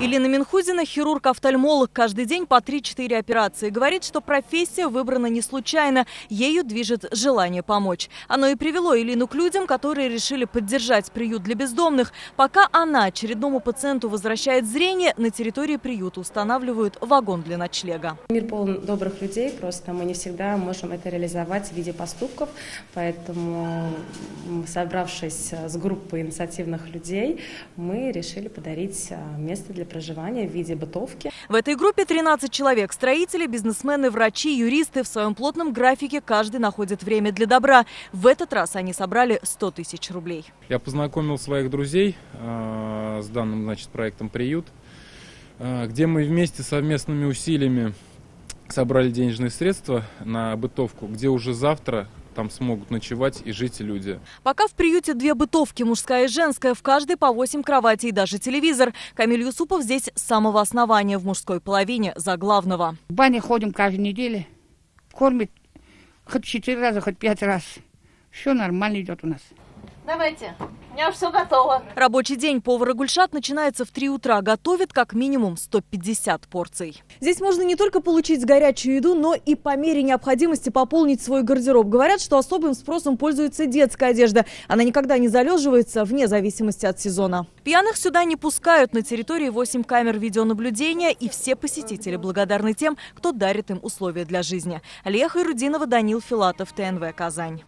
Елена Минхузина – хирург-офтальмолог. Каждый день по 3-4 операции. Говорит, что профессия выбрана не случайно. Ею движет желание помочь. Оно и привело Елену к людям, которые решили поддержать приют для бездомных. Пока она очередному пациенту возвращает зрение, на территории приюта устанавливают вагон для ночлега. Мир полон добрых людей, просто мы не всегда можем это реализовать в виде поступков. Поэтому, собравшись с группой инициативных людей, мы решили подарить место для проживания в виде бытовки. В этой группе 13 человек. Строители, бизнесмены, врачи, юристы. В своем плотном графике каждый находит время для добра. В этот раз они собрали 100 тысяч рублей. Я познакомил своих друзей с данным, проектом «Приют», где мы вместе совместными усилиями собрали денежные средства на бытовку, где уже завтра там смогут ночевать и жить люди. Пока в приюте 2 бытовки, мужская и женская, в каждой по 8 кроватей и даже телевизор. Камиль Юсупов здесь с самого основания, в мужской половине, за главного. В бане ходим каждую неделю, кормит хоть 4 раза, хоть 5 раз. Все нормально идет у нас. Давайте, у меня все готово. Рабочий день повара Гульшат начинается в 3 утра. Готовит как минимум 150 порций. Здесь можно не только получить горячую еду, но и по мере необходимости пополнить свой гардероб. Говорят, что особым спросом пользуется детская одежда. Она никогда не залеживается, вне зависимости от сезона. Пьяных сюда не пускают. На территории 8 камер видеонаблюдения. И все посетители благодарны тем, кто дарит им условия для жизни. Алия Хайрудинова, Данил Филатов, ТНВ, Казань.